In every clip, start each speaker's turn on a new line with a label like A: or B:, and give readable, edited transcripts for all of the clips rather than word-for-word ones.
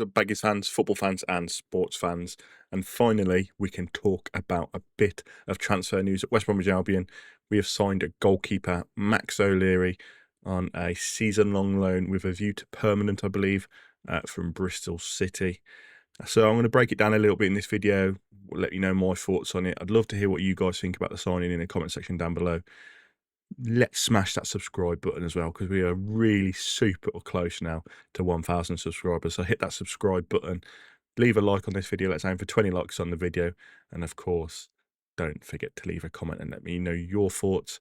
A: Baggies fans, football fans, and sports fans. And finally, we can talk about a bit of transfer news at West Bromwich Albion. We have signed a goalkeeper, Max O'Leary, on a season-long loan with a view to permanent, I believe, from Bristol City. So I'm going to break it down a little bit in this video, let you know my thoughts on it. I'd love to hear what you guys think about the signing in the comment section down below. Let's smash that subscribe button as well, because we are really super close now to 1,000 subscribers. So hit that subscribe button, leave a like on this video. Let's aim for 20 likes on the video, and of course don't forget to leave a comment and let me know your thoughts.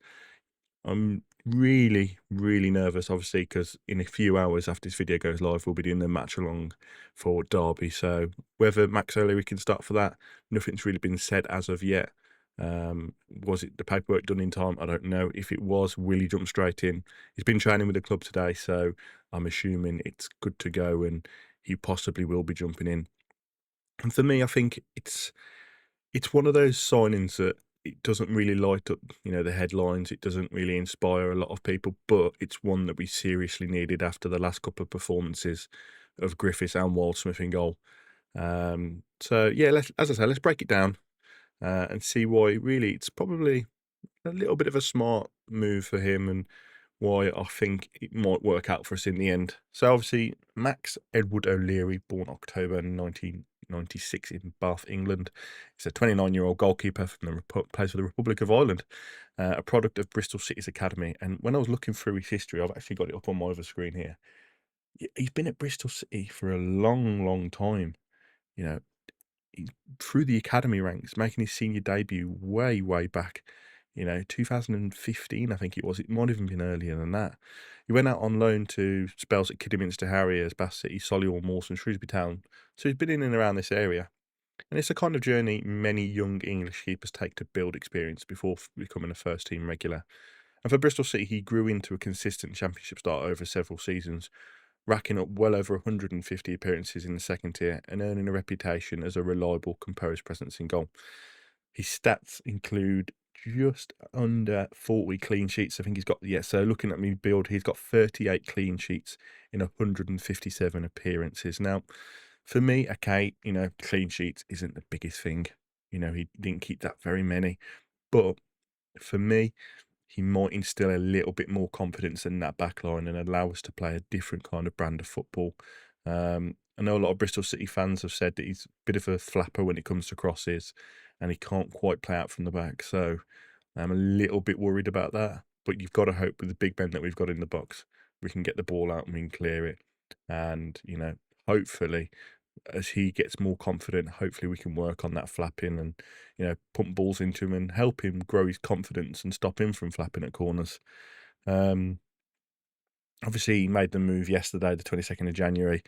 A: I'm really nervous, obviously, because in a few hours after this video goes live, we'll be doing the match along for Derby. So whether Max O'Leary can start for that, nothing's really been said as of yet. Was it the paperwork done in time? I don't know. If it was, will he jump straight in? He's been training with the club today, so I'm assuming it's good to go, and he possibly will be jumping in. And for me, I think it's one of those signings that it doesn't really light up, the headlines. It doesn't really inspire a lot of people, but it's one that we seriously needed after the last couple of performances of Griffiths and Wildsmith in goal. So yeah, let's break it down and see why really it's probably a little bit of a smart move for him, and why I think it might work out for us in the end. So obviously, Max Edward O'Leary, born October 1996 in Bath, England. He's a 29-year-old goalkeeper from plays for the Republic of Ireland, a product of Bristol City's academy. And when I was looking through his history, I've actually got it up on my other screen here. He's been at Bristol City for a long time. Through the academy ranks, making his senior debut way back, 2015, I think it was. It might have even been earlier than that. He went out on loan to spells at Kidderminster Harriers, Bath City, Solihull, Mawson, Shrewsbury Town. So he's been in and around this area. And it's a kind of journey many young English keepers take to build experience before becoming a first-team regular. And for Bristol City, he grew into a consistent championship starter over several seasons, racking up well over 150 appearances in the second tier and earning a reputation as a reliable, composed presence in goal. His stats include just under 40 clean sheets. I think he's got, so looking at me build, he's got 38 clean sheets in 157 appearances. Now, for me, okay, clean sheets isn't the biggest thing. He didn't keep that very many. But for me, he might instill a little bit more confidence in that back line and allow us to play a different kind of brand of football. I know a lot of Bristol City fans have said that he's a bit of a flapper when it comes to crosses, and he can't quite play out from the back. So I'm a little bit worried about that. But you've got to hope with the big men that we've got in the box, we can get the ball out and we can clear it. And, hopefully, as he gets more confident, hopefully we can work on that flapping and, pump balls into him and help him grow his confidence and stop him from flapping at corners. Obviously, he made the move yesterday, the 22nd of January.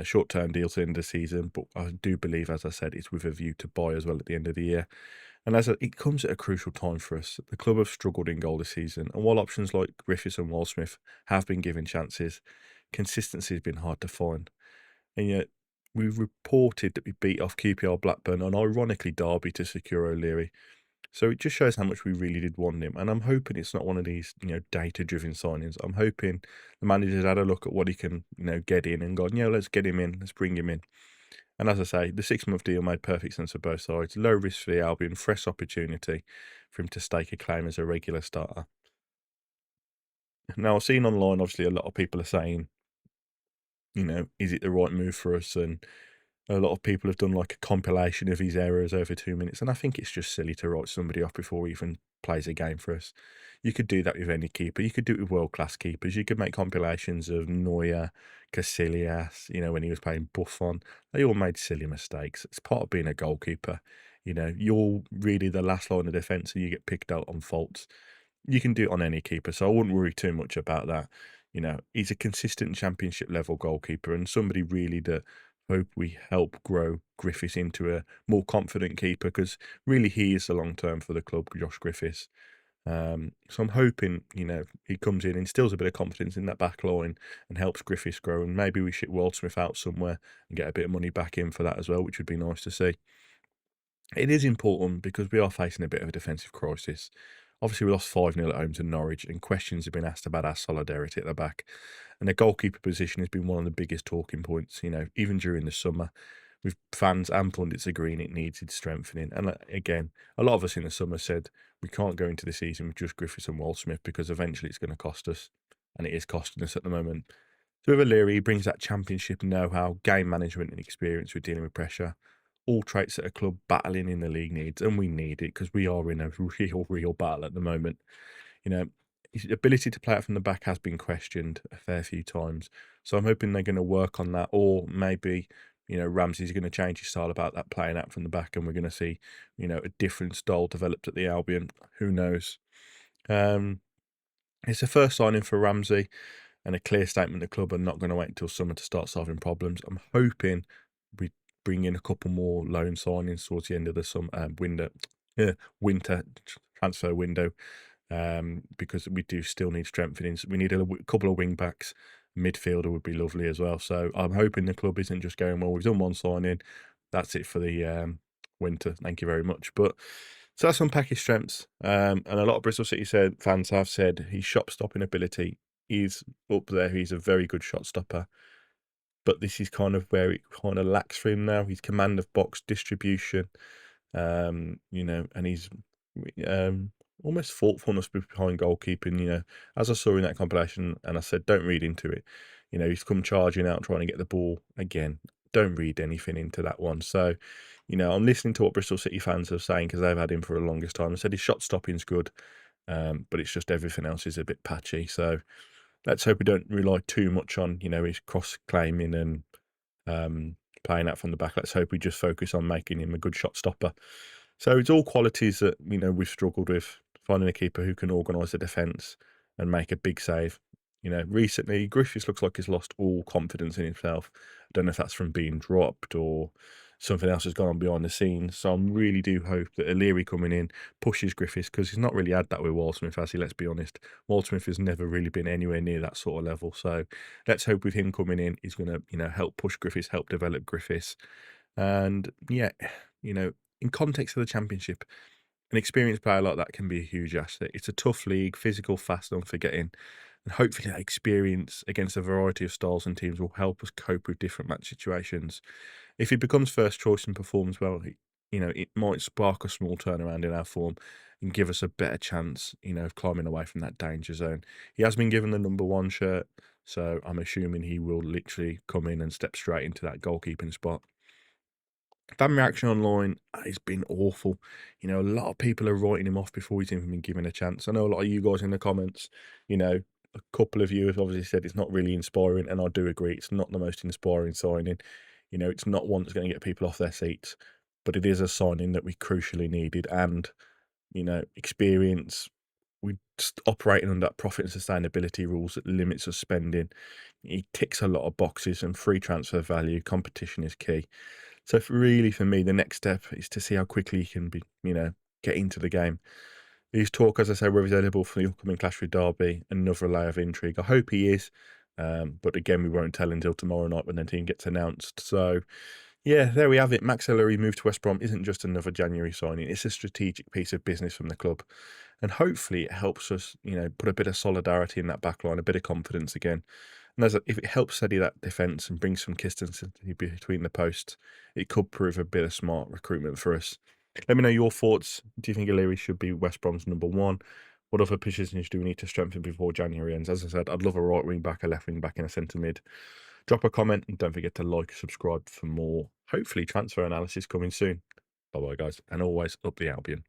A: Short-term deal to end the season, but I do believe, as I said, it's with a view to buy as well at the end of the year. And it comes at a crucial time for us. The club have struggled in goal this season, and while options like Griffiths and Wildsmith have been given chances, consistency has been hard to find. And yet, we've reported that we beat off QPR, Blackburn, and ironically Derby to secure O'Leary. So it just shows how much we really did want him. And I'm hoping it's not one of these, data-driven signings. I'm hoping the manager's had a look at what he can, get in and gone, let's get him in, let's bring him in. And as I say, the 6-month deal made perfect sense for both sides. Low risk for the Albion, fresh opportunity for him to stake a claim as a regular starter. Now, I've seen online, obviously, a lot of people are saying, is it the right move for us? And a lot of people have done like a compilation of his errors over 2 minutes, and I think it's just silly to write somebody off before he even plays a game for us. You could do that with any keeper. You could do it with world-class keepers. You could make compilations of Neuer, Casillas, when he was playing Buffon. They all made silly mistakes. It's part of being a goalkeeper. You're really the last line of defence and you get picked out on faults. You can do it on any keeper, so I wouldn't worry too much about that. He's a consistent championship level goalkeeper and somebody really that hope we help grow Griffiths into a more confident keeper, because really he is the long term for the club, Josh Griffiths. So I'm hoping, he comes in, instills a bit of confidence in that back line and helps Griffiths grow, and maybe we ship Wildsmith out somewhere and get a bit of money back in for that as well, which would be nice to see. It is important because we are facing a bit of a defensive crisis. Obviously, we lost 5-0 at home to Norwich, and questions have been asked about our solidarity at the back. And the goalkeeper position has been one of the biggest talking points, even during the summer, with fans and pundits agreeing it needed strengthening. And again, a lot of us in the summer said we can't go into the season with just Griffiths and Waldsmith because eventually it's going to cost us, and it is costing us at the moment. So with O'Leary, he brings that championship know-how, game management and experience with dealing with pressure, all traits that a club battling in the league needs, and we need it because we are in a real battle at the moment. You know, his ability to play out from the back has been questioned a fair few times. So I'm hoping they're going to work on that, or maybe, Ramsay's going to change his style about that playing out from the back, and we're going to see, a different style developed at the Albion. Who knows? Um, it's the first signing for Ramsay and a clear statement the club are not going to wait until summer to start solving problems. I'm hoping we bring in a couple more loan signings towards the end of the winter transfer window, because we do still need strengthening. So we need a couple of wing backs. Midfielder would be lovely as well. So I'm hoping the club isn't just going, well, we've done one signing, that's it for the winter. Thank you very much. But so that's unpack his strengths. And a lot of Bristol City fans have said his shot stopping ability is up there. He's a very good shot stopper. But this is kind of where it kind of lacks for him now. His command of box distribution, and he's almost thoughtfulness behind goalkeeping. As I saw in that compilation, and I said, don't read into it. He's come charging out trying to get the ball again. Don't read anything into that one. So, I'm listening to what Bristol City fans are saying because they've had him for the longest time. I said his shot stopping's good, but it's just everything else is a bit patchy. So let's hope we don't rely too much on, his cross claiming and playing out from the back. Let's hope we just focus on making him a good shot stopper. So it's all qualities that, we've struggled with, finding a keeper who can organise the defence and make a big save. Recently, Griffiths looks like he's lost all confidence in himself. I don't know if that's from being dropped or something else has gone on behind the scenes. So I really do hope that O'Leary coming in pushes Griffiths, because he's not really had that with Waldsmith, has he? Let's be honest. Waldsmith has never really been anywhere near that sort of level. So let's hope with him coming in, he's going to, help push Griffiths, help develop Griffiths. And yeah, in context of the Championship, an experienced player like that can be a huge asset. It's a tough league, physical, fast, and unforgetting. And hopefully that experience against a variety of styles and teams will help us cope with different match situations. If he becomes first choice and performs well, it might spark a small turnaround in our form and give us a better chance, of climbing away from that danger zone. He has been given the number 1 shirt, so I'm assuming he will literally come in and step straight into that goalkeeping spot. Fan reaction online has been awful. A lot of people are writing him off before he's even been given a chance. I know a lot of you guys in the comments, a couple of you have obviously said it's not really inspiring, and I do agree. It's not the most inspiring signing. It's not one that's going to get people off their seats, but it is a signing that we crucially needed. And, experience, we're operating under that profit and sustainability rules that limits us spending. He ticks a lot of boxes, and free transfer value, competition is key. So really, for me, the next step is to see how quickly he can be, get into the game. There's talk, as I say, whether he's eligible for the upcoming clash with Derby, another layer of intrigue. I hope he is, but again, we won't tell until tomorrow night when the team gets announced. So, yeah, there we have it. Max O'Leary move to West Brom isn't just another January signing. It's a strategic piece of business from the club. And hopefully it helps us, put a bit of solidarity in that back line, a bit of confidence again. And if it helps steady that defence and bring some consistency between the posts, it could prove a bit of smart recruitment for us. Let me know your thoughts. Do you think O'Leary should be West Brom's number 1? What other positions do we need to strengthen before January ends? As I said, I'd love a right wing back, a left wing back, and a centre mid. Drop a comment and don't forget to like, subscribe for more, hopefully, transfer analysis coming soon. Bye bye, guys. And always up the Albion.